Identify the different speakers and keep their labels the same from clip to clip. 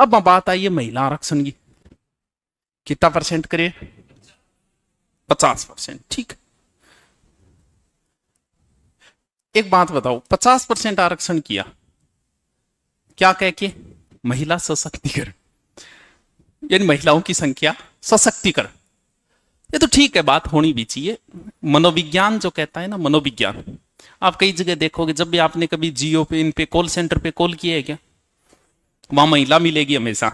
Speaker 1: अब बात आई है महिला आरक्षण की, कितना परसेंट करे? 50%। ठीक। एक बात बताओ, 50% आरक्षण किया क्या कह के? महिला सशक्तिकरण, यानी महिलाओं की संख्या सशक्तिकरण। ये तो ठीक है, बात होनी भी चाहिए। मनोविज्ञान जो कहता है ना, मनोविज्ञान, आप कई जगह देखोगे, जब भी आपने कभी जियो पे, इन पे कॉल सेंटर पे कॉल किया है क्या, वहां महिला मिलेगी हमेशा।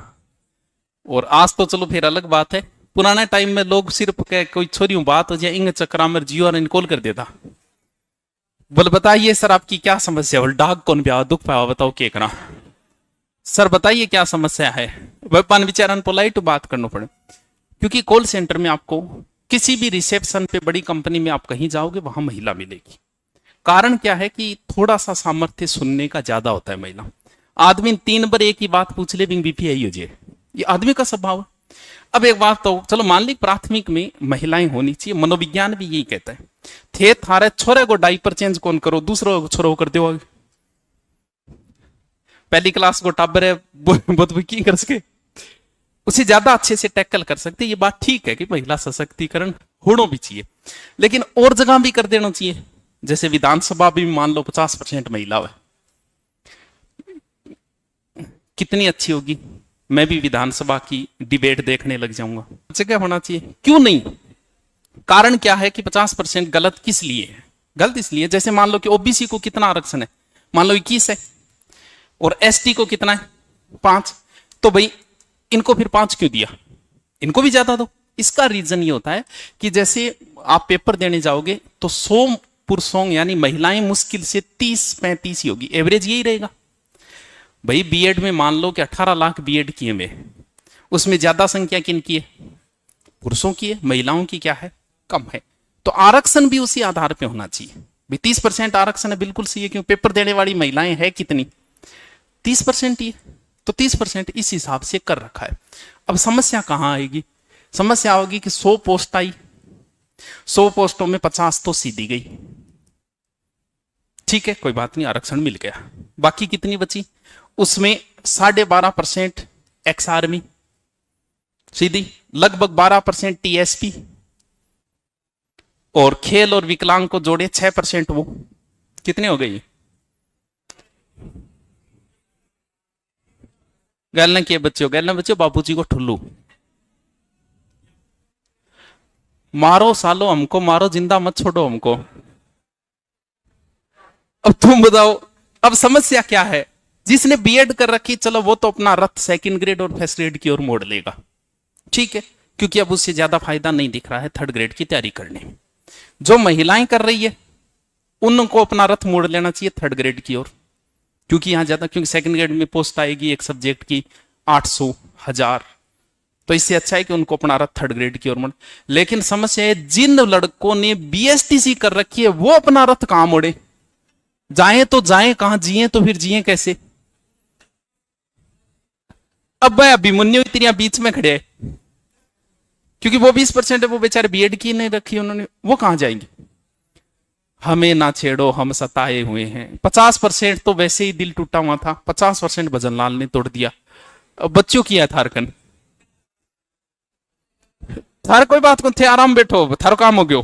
Speaker 1: और आज तो चलो फिर अलग बात है, पुराने टाइम में लोग सिर्फ कोई छोरी बात हो जाए इंग चक्रा में जियो और कॉल कर देता, बोले बताइए सर आपकी क्या समस्या, बोल डाक कौन पे दुख पाया बताओ क्या करा, सर बताइए क्या समस्या है। पान विचारन पोलाइट बात करना पड़े, क्योंकि कॉल सेंटर में आपको किसी भी रिसेप्शन पे बड़ी कंपनी में आप कहीं जाओगे वहां महिला मिलेगी। कारण क्या है कि थोड़ा सा सामर्थ्य सुनने का ज्यादा होता है महिला। आदमी 3 बार एक ही बात पूछ ले, बीपी आई हो जाए, ये आदमी का स्वभाव है। अब एक बात तो चलो मान ली प्राथमिक में महिलाएं होनी चाहिए, मनोविज्ञान भी यही कहता है। थे थारे छोरे को डाइपर चेंज कौन करो, दूसरों छोरो कर दो। पहली क्लास को टाबर है बहुत की कर सके, उसे ज्यादा अच्छे से टैकल कर सकते। ये बात ठीक है कि महिला सशक्तिकरण होना भी चाहिए, लेकिन और जगह भी कर देना चाहिए। जैसे विधानसभा भी मान लो 50% महिला है, कितनी अच्छी होगी। मैं भी विधानसभा की डिबेट देखने लग जाऊंगा। जगह होना चाहिए, क्यों नहीं? कारण क्या है कि 50% गलत किस लिए है? गलत इसलिए, जैसे मान लो कि ओबीसी को कितना आरक्षण है, मान लो 21 है, और एसटी को कितना है 5, तो भाई इनको फिर 5 क्यों दिया, इनको भी ज्यादा दो। इसका रीजन ये होता है कि जैसे आप पेपर देने जाओगे तो 100 पुरुषों यानी महिलाएं मुश्किल से 30-35 ही होगी, एवरेज यही रहेगा। भाई बीएड में मान लो कि 18 लाख बीएड किए में, उसमें ज्यादा संख्या किन की है? पुरुषों की है, महिलाओं की क्या है? कम है। तो आरक्षण भी उसी आधार पे होना चाहिए। भाई 30% आरक्षण है, बिल्कुल सही है, क्यों? पेपर देने वाली महिलाएं है कितनी? 30% ही है, तो 30% इस हिसाब से कर रखा है। अब समस्या कहां आएगी? समस्या होगी कि 100 पोस्ट आई, 100 पोस्टों में 50 तो सीधी गई, ठीक है कोई बात नहीं, आरक्षण मिल गया। बाकी कितनी बची? उसमें 12.5% एक्स आर्मी सीधी, लगभग 12% टीएसपी, और खेल और विकलांग को जोड़े 6%, वो कितने हो गई? गैलन के बच्चों, गैलन बच्चों बापूजी को ठुल्लू मारो, सालो हमको मारो, जिंदा मत छोड़ो हमको। अब तुम बताओ, अब समस्या क्या है? जिसने बीएड कर रखी, चलो वो तो अपना रथ सेकंड ग्रेड और फर्स्ट ग्रेड की ओर मोड़ लेगा, ठीक है, क्योंकि अब उससे ज्यादा फायदा नहीं दिख रहा है थर्ड ग्रेड की तैयारी करने में। जो महिलाएं कर रही है उनको अपना रथ मोड़ लेना चाहिए थर्ड ग्रेड की ओर, क्योंकि यहां ज्यादा, क्योंकि सेकंड ग्रेड में पोस्ट आएगी एक सब्जेक्ट की 800, 1000, तो इससे अच्छा है कि उनको अपना रथ थर्ड ग्रेड की ओर मोड़। लेकिन समस्या है, जिन लड़कों ने बीएसटीसी कर रखी है वो अपना रथ कहां मोड़े? जाएं तो जाएं कहां, जिए तो फिर जिए कैसे? अब भाई अभिमन्यु इतनी बीच में खड़े हैं, क्योंकि वो 20% है, वो बेचारे बीएड की नहीं रखी उन्होंने, वो कहां जाएंगे? हमें ना छेड़ो हम सताए हुए हैं। 50% तो वैसे ही दिल टूटा हुआ था, 50% भजनलाल ने तोड़ दिया। अब बच्चों की है थारकन, थार कोई बात को थे, आराम बैठो, थारो काम हो गयो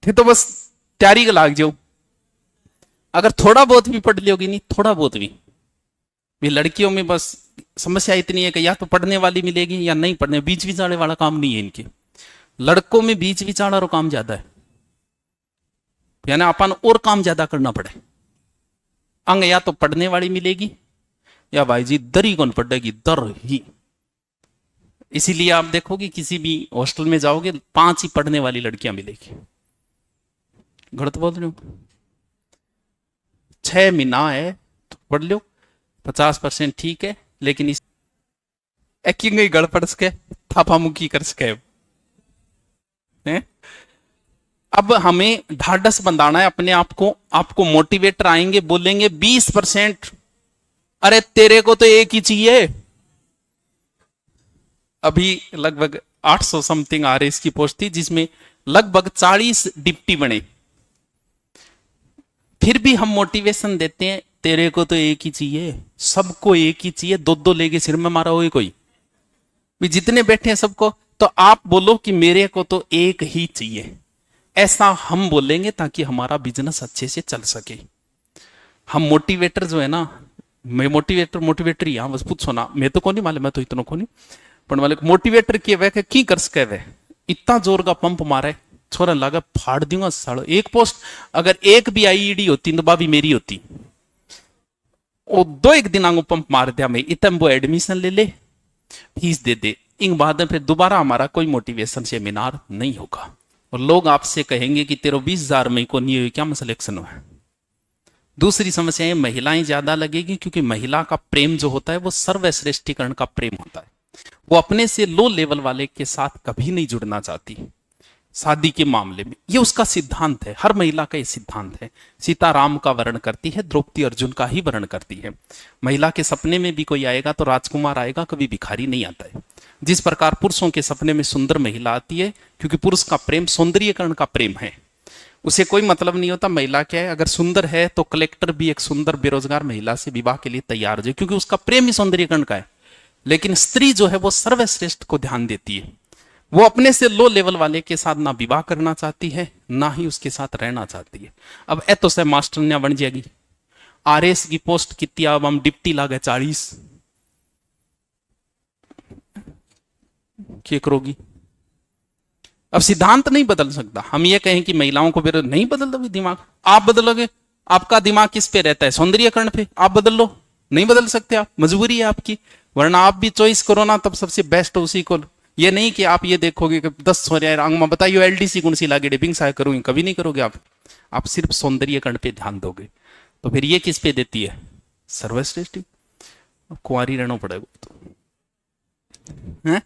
Speaker 1: थे, तो बस तैयारी का लाग जाओ। अगर थोड़ा बहुत भी पढ़ लियोगी, नहीं थोड़ा बहुत भी लड़कियों में बस समस्या इतनी है कि या तो पढ़ने वाली मिलेगी या नहीं पढ़ने, बीच विचारे वाला काम नहीं है इनके। लड़कों में बीच विचार और काम ज्यादा है, यानी अपन और काम ज्यादा करना पड़े। अंग या तो पढ़ने वाली मिलेगी या भाई जी दर ही कौन पड़ेगी, दर ही। इसीलिए आप देखोगे किसी भी हॉस्टल में जाओगे 5 ही पढ़ने वाली लड़कियां मिलेगी। गलत बोल रहे हो? 6 महीना है तो पढ़ लो, 50% ठीक है, लेकिन इस एक्टिंग ही गड़पड़ सके, थापामुखी कर सके है? अब हमें ढाढ़स बंधाना है अपने आप को। आपको मोटिवेटर आएंगे, बोलेंगे 20%, अरे तेरे को तो एक ही चाहिए। अभी लगभग 800 समथिंग आरएस की पोस्ट थी, जिसमें लगभग 40 डिप्टी बने। फिर भी हम मोटिवेशन देते हैं तेरे को तो एक ही चाहिए, सबको एक ही चाहिए, दो दो लेके सिर में मारा हुई कोई भी, जितने बैठे हैं सबको। तो आप बोलो कि मेरे को तो एक ही चाहिए, ऐसा हम बोलेंगे ताकि हमारा बिजनेस अच्छे से चल सके। हम मोटिवेटर जो है ना, मैं मोटिवेटर ही हाँ, बस पूछो ना, मैं तो कौन ही मालूम, मैं तो इतना कौन पण वाले मोटिवेटर की वे की कर सके, वे इतना जोर का पंप मारे छोरा लगा फाड़ दूंगा सालो। एक पोस्ट अगर एक भी आईईडी होती तो बाबी मेरी होती, वो दो एक दिन आंगू पंप मार दिया मैं, इतम वो एडमिशन ले ले, फीस दे दे, इन बाद में फिर दोबारा हमारा कोई मोटिवेशन सेमिनार नहीं होगा। और लोग आपसे कहेंगे कि तेरे 20,000 में को नहीं हुई क्या, मैं सिलेक्शन हुआ है। दूसरी समस्या है महिलाएं ज्यादा लगेगी, क्योंकि महिला का प्रेम जो होता है वो सर्वश्रेष्ठीकरण का प्रेम होता है। वो अपने से लो लेवल वाले के साथ कभी नहीं जुड़ना चाहती शादी के मामले में, ये उसका सिद्धांत है, हर महिला का ये सिद्धांत है। सीता राम का वर्ण करती है, द्रौपदी अर्जुन का ही वर्ण करती है। महिला के सपने में भी कोई आएगा तो राजकुमार आएगा, कभी भिखारी नहीं आता है। जिस प्रकार पुरुषों के सपने में सुंदर महिला आती है, क्योंकि पुरुष का प्रेम सौंदर्यीकरण का प्रेम है, उसे कोई मतलब नहीं होता महिला क्या है। अगर सुंदर है तो कलेक्टर भी एक सुंदर बेरोजगार महिला से विवाह के लिए तैयार हो जाए, क्योंकि उसका प्रेम ही सौंदर्यीकरण का है। लेकिन स्त्री जो है वो सर्वश्रेष्ठ को ध्यान देती है, वो अपने से लो लेवल वाले के साथ ना विवाह करना चाहती है, ना ही उसके साथ रहना चाहती है। अब ए तो से मास्टर ने बन जाएगी, आरएस की पोस्ट कितनी, अब हम डिप्टी ला गए 40, क्या करोगी। अब सिद्धांत नहीं बदल सकता। हम ये कहें कि महिलाओं को विरोध नहीं बदलता भी दिमाग, आप बदलोगे, आपका दिमाग किस पे रहता है, सौंदर्यीकरण पे, आप बदल लो, नहीं बदल सकते आप, मजबूरी है आपकी। वरना आप भी चॉइस करो ना, तब सबसे बेस्ट उसी को। ये नहीं कि आप ये देखोगे कि 10 हो रहा है, बताइए एलडीसी कौन सी लागे डिपिंग साय करूंगी, कभी नहीं करोगे आप सिर्फ सौंदर्यीकरण पे ध्यान दोगे। तो फिर ये किस पे देती है, सर्वश्रेष्ठ। कुंवारी रहना पड़ेगा तो है।